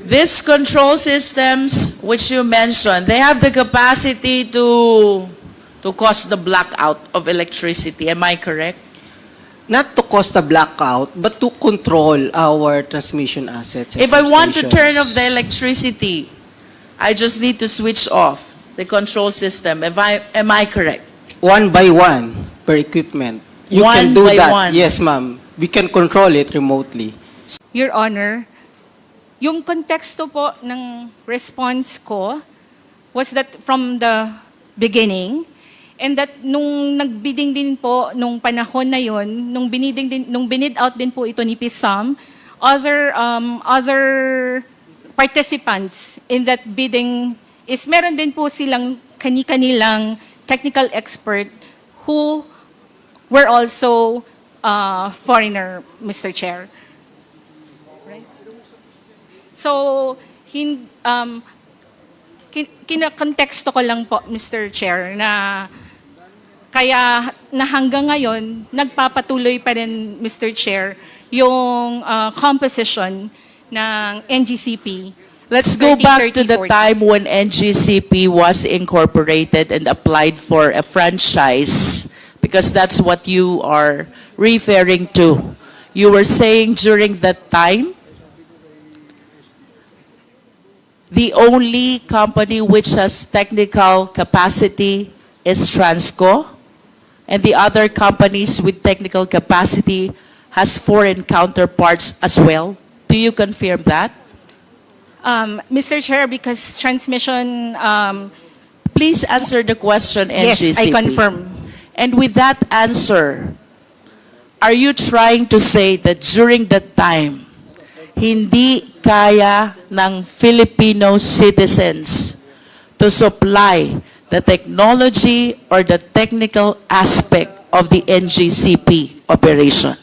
These control systems, which you mentioned, they have the capacity to cause the blackout of electricity. Am I correct? Not to cause the blackout, but to control our transmission assets. And If I want to substations. turn off the electricity, I just need to switch off the control system. Am I correct? One by one per equipment. You One can do by that. one. Yes, ma'am. We can control it remotely. Your Honor, yung konteksto po ng response ko was that from the beginning, and that nung nagbidding din po nung panahon na yon, nung binid out din po ito ni PISAM, other participants in that bidding is meron din po silang kani-kanilang technical expert who were also foreigner, Mr. Chair. Right? So, kinakonteksto ko lang po, Mr. Chair, na kaya na hanggang ngayon, nagpapatuloy pa rin, Mr. Chair, yung composition ng NGCP. Let's go back to the time when NGCP was incorporated and applied for a franchise, because that's what you are referring to. You were saying during that time, the only company which has technical capacity is Transco, and the other companies with technical capacity has foreign counterparts as well. Do you confirm that? Mr. Chair, because transmission, Please answer the question, NGCP. yes, I confirm. And with that answer, are you trying to say that during that time, hindi kaya ng Filipino citizens to supply the technology or the technical aspect of the NGCP operation?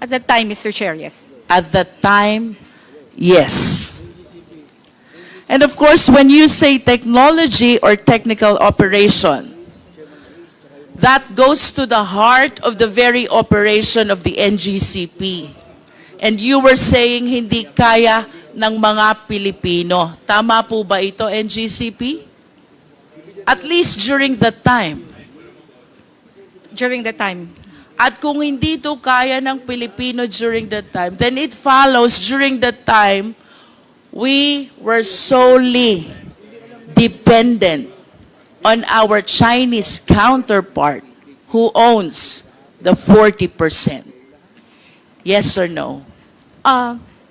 At that time, Mr. Chair, yes. At that time, yes. And of course, when you say technology or technical operation, that goes to the heart of the very operation of the NGCP. And you were saying hindi kaya ng mga Pilipino. Tama po ba ito, NGCP? At least during that time. During the time. At kung hindi ito kaya ng Pilipino during that time, then it follows during that time, we were solely dependent on our Chinese counterpart who owns the 40%. Yes or no?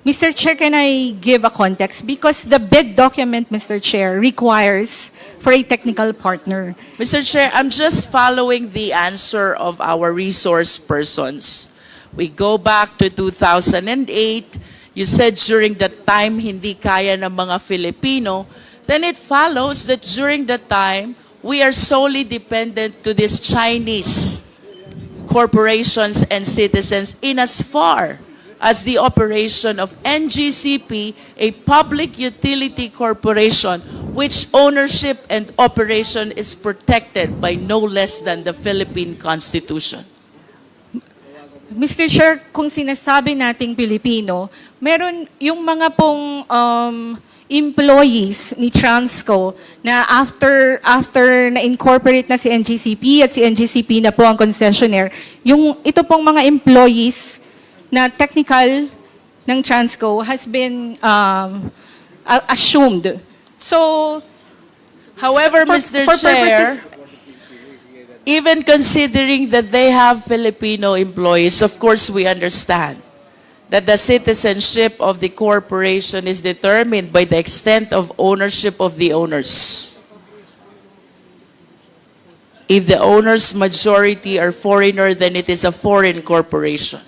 Mr. Chair, can I give a context? Because the bid document, Mr. Chair, requires for a technical partner. Mr. Chair, I'm just following the answer of our resource persons. We go back to 2008. You said during that time, hindi kaya ng mga Filipino. Then it follows that during that time, we are solely dependent to these Chinese corporations and citizens in as far as the operation of NGCP, a public utility corporation, which ownership and operation is protected by no less than the Philippine Constitution. Mr. Chair, kung sinasabi nating Pilipino, meron yung mga pong employees ni Transco na after na-incorporate na si NGCP at si NGCP na po ang concessionaire, yung ito pong mga employees na technical ng Transco has been assumed. So, However, Mr. for Chair, purposes- even considering that they have Filipino employees, of course we understand that the citizenship of the corporation is determined by the extent of ownership of the owners. If the owners' majority are foreigner, then it is a foreign corporation.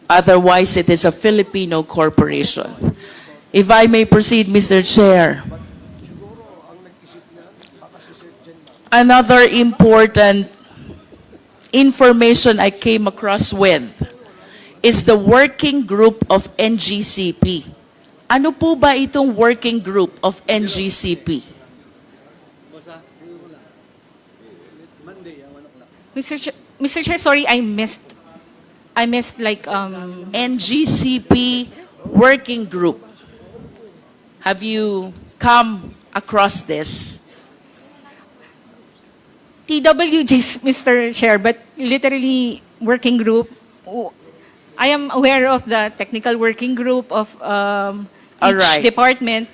Otherwise, it is a Filipino corporation. If I may proceed, Mr. Chair. Another important information I came across with is the working group of NGCP. Ano po ba itong working group of NGCP? Mr. Chair, sorry, I I missed like, NGCP working group. Have you come across this? TWGs, Mr. Chair, but literally working group. I am aware of the technical working group of All each right. department.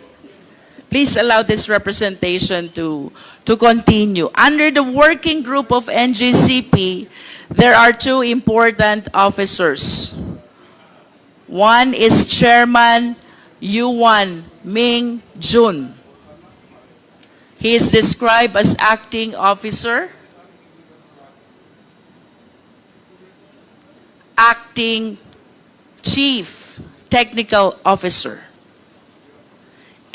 Please allow this representation to continue. Under the working group of NGCP, there are two important officers. One is Chairman Yuan Ming Jun. He is described as acting officer, acting chief technical officer.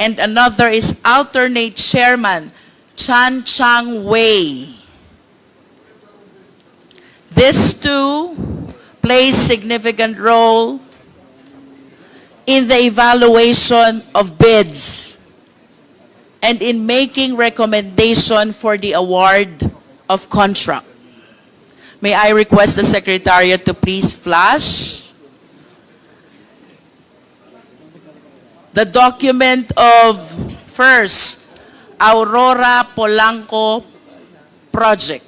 And another is alternate chairman, Chan Chang Wei. These two play significant role in the evaluation of bids and in making recommendation for the award of contract. May I request the Secretariat to please flash the document of first, Aurora Polanco project.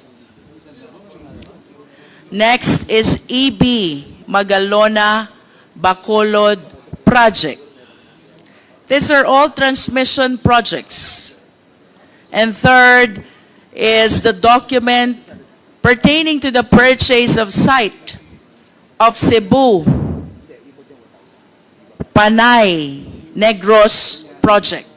Next is EB Magalona Bacolod project. These are all transmission projects. And third is the document pertaining to the purchase of site of Cebu, Panay, Negros project.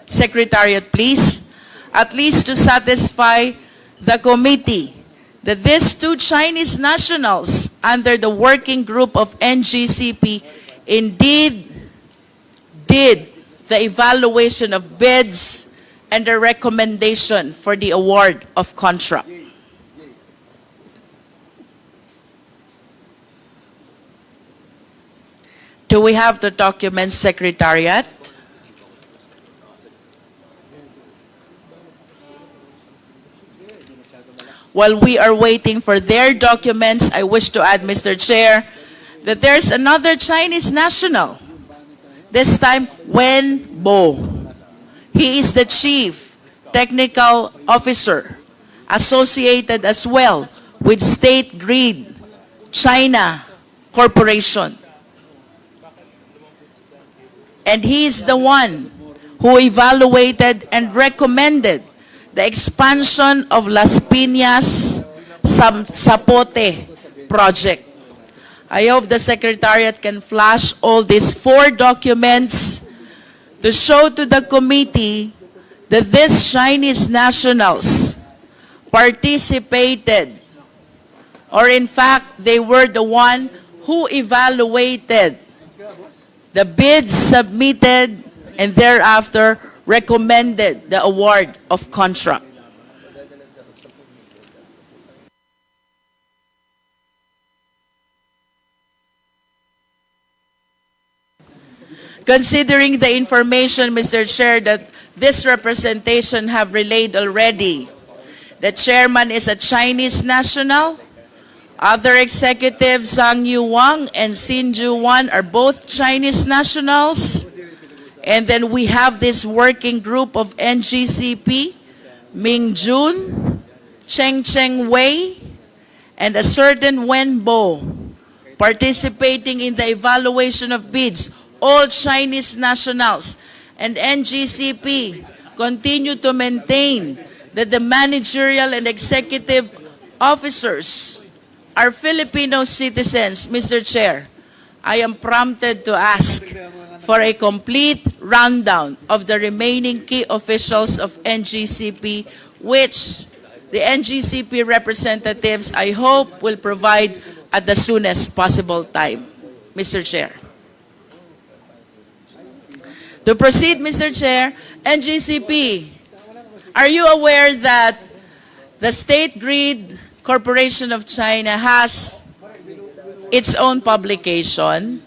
Secretariat, please, at least to satisfy the committee that these two Chinese nationals under the working group of NGCP indeed did the evaluation of bids and the recommendation for the award of contract. Do we have the document, Secretariat? While we are waiting for their documents, I wish to add, Mr. Chair, that there's another Chinese national, this time Wen Bo. He is the chief technical officer associated as well with State Grid China Corporation. And he is the one who evaluated and recommended the expansion of Las Piñas Zapote project. I hope the Secretariat can flash all these four documents to show to the committee that these Chinese nationals participated, or in fact, they were the one who evaluated the bids submitted and thereafter recommended the award of contract. Considering the information, Mr. Chair, that this representation have relayed already, the chairman is a Chinese national. Other executives, Zhang Yu Wang and Xin Ju Wan, are both Chinese nationals. And then we have this working group of NGCP, Ming Jun, Cheng Wei, and a certain Wen Bo, participating in the evaluation of bids, all Chinese nationals. And NGCP continue to maintain that the managerial and executive officers are Filipino citizens. Mr. Chair, I am prompted to ask for a complete rundown of the remaining key officials of NGCP, which the NGCP representatives, I hope, will provide at the soonest possible time. Mr. Chair. To proceed, Mr. Chair, NGCP, are you aware that the State Grid Corporation of China has its own publication?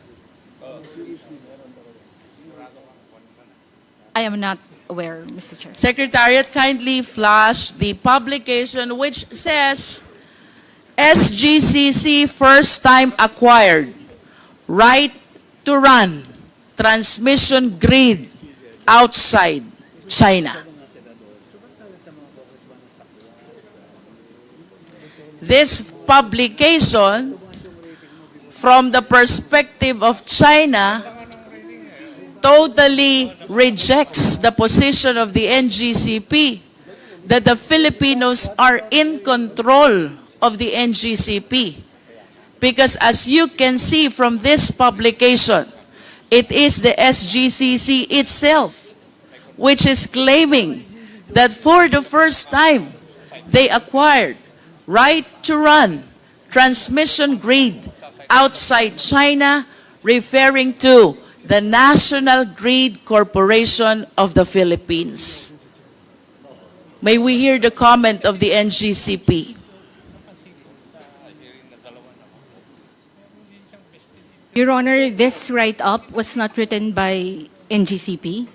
I am not aware, Mr. Chair. Secretariat, kindly flash the publication which says SGCC first time acquired right to run transmission grid outside China. This publication, from the perspective of China, totally rejects the position of the NGCP that the Filipinos are in control of the NGCP. Because as you can see from this publication, it is the SGCC itself which is claiming that for the first time, they acquired right to run transmission grid outside China, referring to the National Grid Corporation of the Philippines. May we hear the comment of the NGCP? Your Honor, this write-up was not written by NGCP.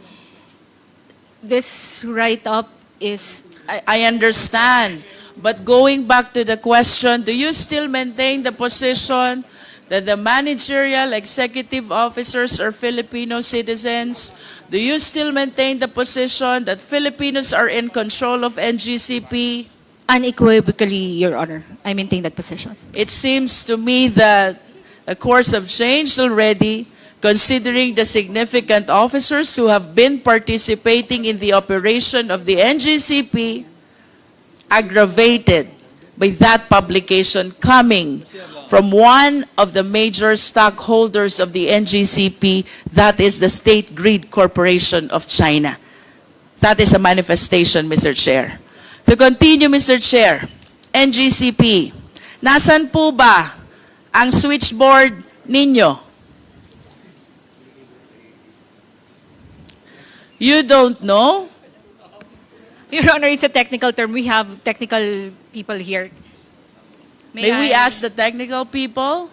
This write-up is... I understand. But going back to the question, do you still maintain the position that the managerial executive officers are Filipino citizens? Do you still maintain the position that Filipinos are in control of NGCP? Unequivocally, Your Honor, I maintain that position. It seems to me that a course have changed already, considering the significant officers who have been participating in the operation of the NGCP, aggravated by that publication coming from one of the major stockholders of the NGCP, that is the State Grid Corporation of China. That is a manifestation, Mr. Chair. To continue, Mr. Chair, NGCP, nasan po ba ang switchboard ninyo? You don't know? Your Honor, it's a technical term. We have technical people here. May we ask the technical people?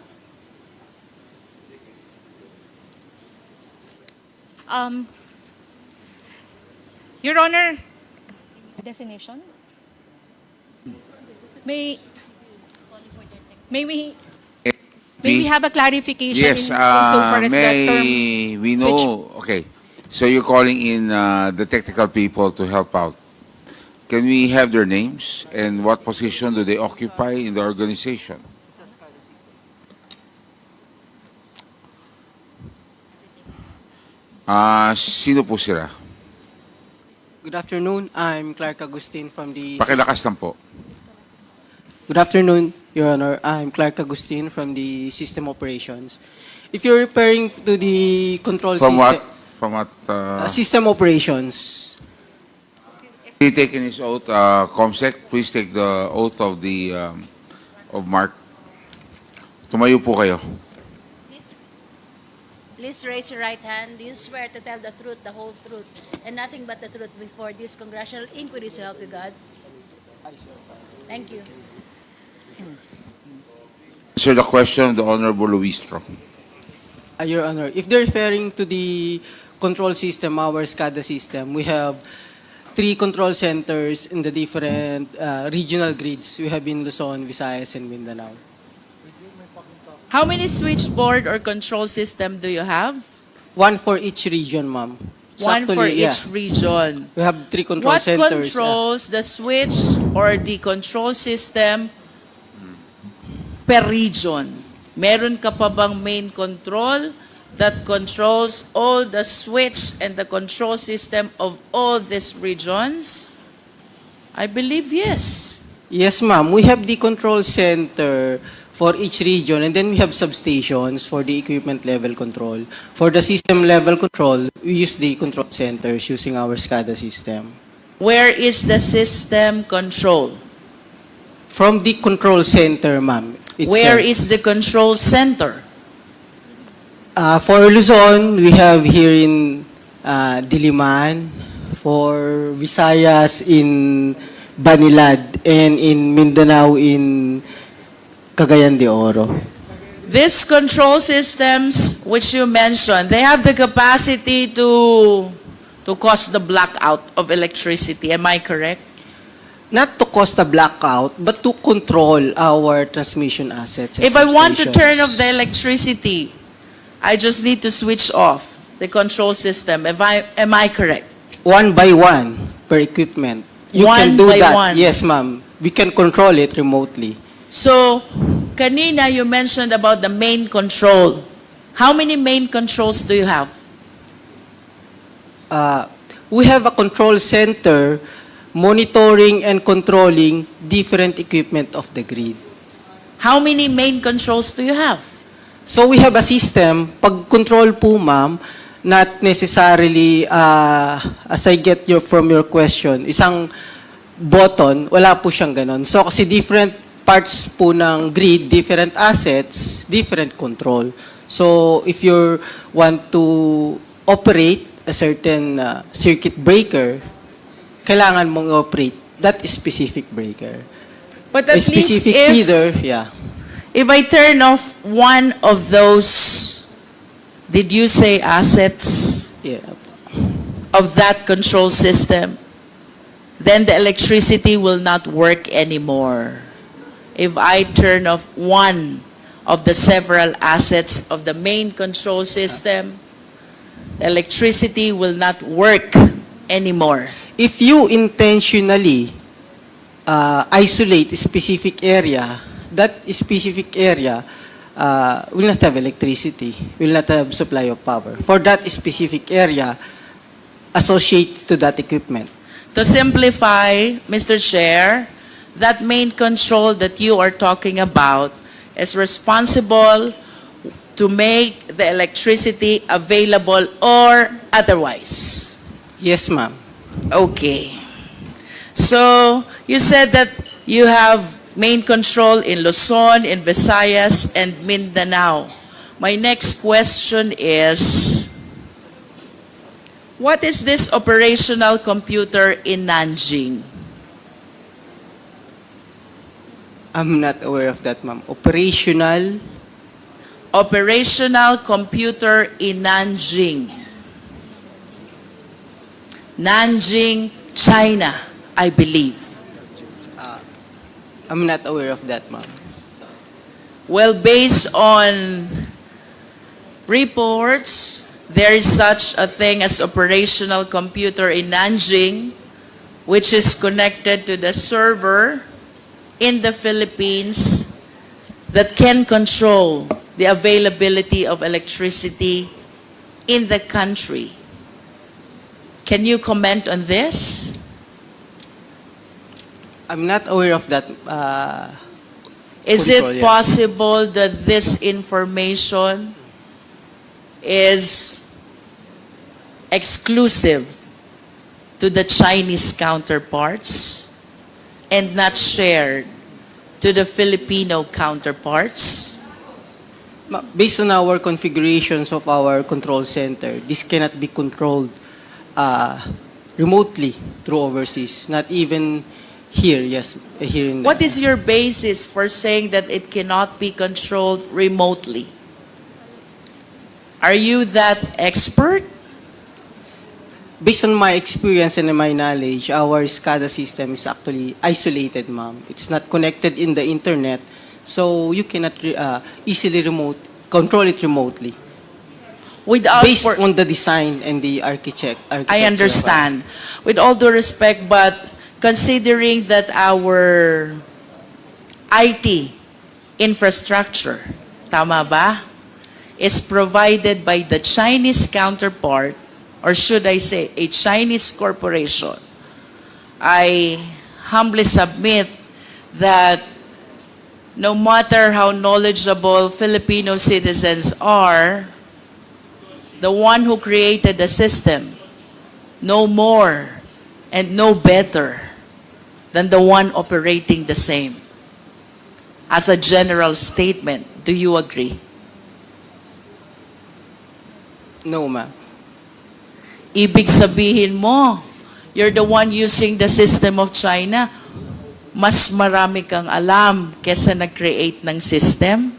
Your Honor, definition? May we have a clarification Yes, insofar as that term? may we know, okay, so you're calling in the technical people to help out. Can we have their names and what position do they occupy in the organization? Sino po sila? Good afternoon. I'm Clark Agustin from the... Pakilakas lang po. Good afternoon, Your Honor. I'm Clark Agustin from the System Operations. If you're referring to the control From system... what? From what? System Operations. He taken his oath, Comsec, please take the oath of the of Mark. Tumayo po kayo. Please raise your right hand. Do you swear to tell the truth, the whole truth, and nothing but the truth before this congressional inquiry, so help you God? Thank you. Answer the question of the Honorable Luistro. Your Honor, if they're referring to the control system, our SCADA system, we have 3 control centers in the different regional grids. We have in Luzon, Visayas, and Mindanao. How many switchboard or control system do you have? 1 for each region, ma'am. One for Actually, each region. We have 3 control What centers. controls the switch or the control system per region? Meron ka pa bang main control that controls all the switch and the control system of all these regions? I believe yes. Yes, ma'am. We have the control center for each region, and then we have substations for the equipment level control. For the system level control, we use the control centers using our SCADA system. Where is the system control? From the control center, ma'am. Where is the control center? For Luzon, we have here in Diliman. For Visayas, in Banilad. And in Mindanao, in Cagayan de Oro. These control systems, which you mentioned, they have the capacity to cause the blackout of electricity. Am I correct? not to cause a blackout, but to control our transmission assets. and If I want to substations. turn off the electricity, I just need to switch off the control system. Am I correct? One by one per equipment. You One can do by that. one. Yes, ma'am. We can control it remotely. So, kanina you mentioned about the main control. How many main controls do you have? We have a control center monitoring and controlling different equipment of the grid. How many main controls do you have? So we have a system, pag control po ma'am, not necessarily, as I get from your question, isang button, wala po siyang ganon. So kasi different parts po ng grid, different assets, different control. So if you want to operate a certain circuit breaker, kailangan mong operate that specific breaker. But A at least specific if, feeder, yeah. if I turn off one of those, did you say assets Yeah. of that control system, then the electricity will not work anymore. If I turn off one of the several assets of the main control system, the electricity will not work anymore. If you intentionally isolate a specific area, that specific area will not have electricity, will not have supply of power for that specific area associated to that equipment. To simplify, Mr. Chair, that main control that you are talking about is responsible to make the electricity available or otherwise. Yes, ma'am. Okay. So, you said that you have main control in Luzon, in Visayas, and Mindanao. My next question is, what is this operational computer in Nanjing? I'm not aware of that, ma'am. Operational, Operational computer in Nanjing. Nanjing, China, I believe. I'm not aware of that, ma'am. Well, based on reports, there is such a thing as operational computer in Nanjing, which is connected to the server in the Philippines that can control the availability of electricity in the country. Can you comment on this? I'm not aware of that. Is Control, it yeah. possible that this information is exclusive to the Chinese counterparts and not shared to the Filipino counterparts? Based on our configurations of our control center, this cannot be controlled remotely through overseas, not even here, yes, here in What is your basis for saying that it cannot be controlled remotely? Are you that expert? Based on my experience and my knowledge, our SCADA system is actually isolated, ma'am. It's not connected in the internet, so you cannot easily control it remotely. Without Based for- on the design and the architecture. I understand. With all due respect, but considering that our IT infrastructure, tama ba, is provided by the Chinese counterpart, or should I say, a Chinese corporation, I humbly submit that no matter how knowledgeable Filipino citizens are, the one who created the system no more and no better than the one operating the same. As a general statement, do you agree? No, ma'am. Ibig sabihin mo, you're the one using the system of China, mas marami kang alam kesa nag-create ng system?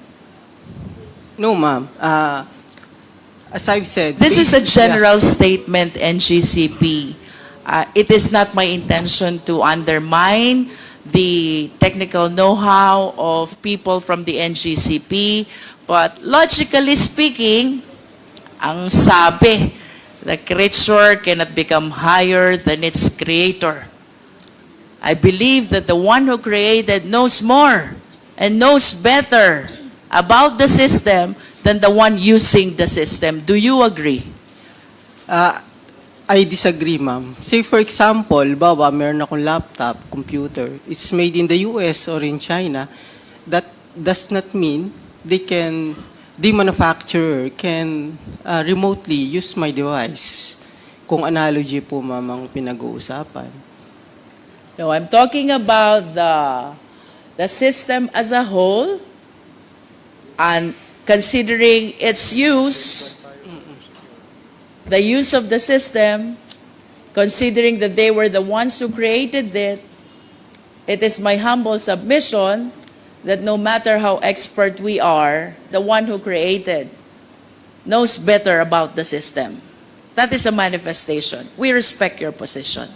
No, ma'am. As I've said, This is a based- general statement, NGCP. It is not my intention to undermine the technical know-how of people from the NGCP, but logically speaking, ang sabi, the creature cannot become higher than its creator. I believe that the one who created knows more and knows better about the system than the one using the system. Do you agree? I disagree, ma'am. Say for example, bawa meron akong laptop, computer, it's made in the US or in China. That does not mean the manufacturer can remotely use my device. Kung analogy po, ma'am, ang pinag-uusapan. No, I'm talking about the system as a whole and considering its use, the use of the system, considering that they were the ones who created it, it is my humble submission that no matter how expert we are, the one who created knows better about the system. That is a manifestation. We respect your position.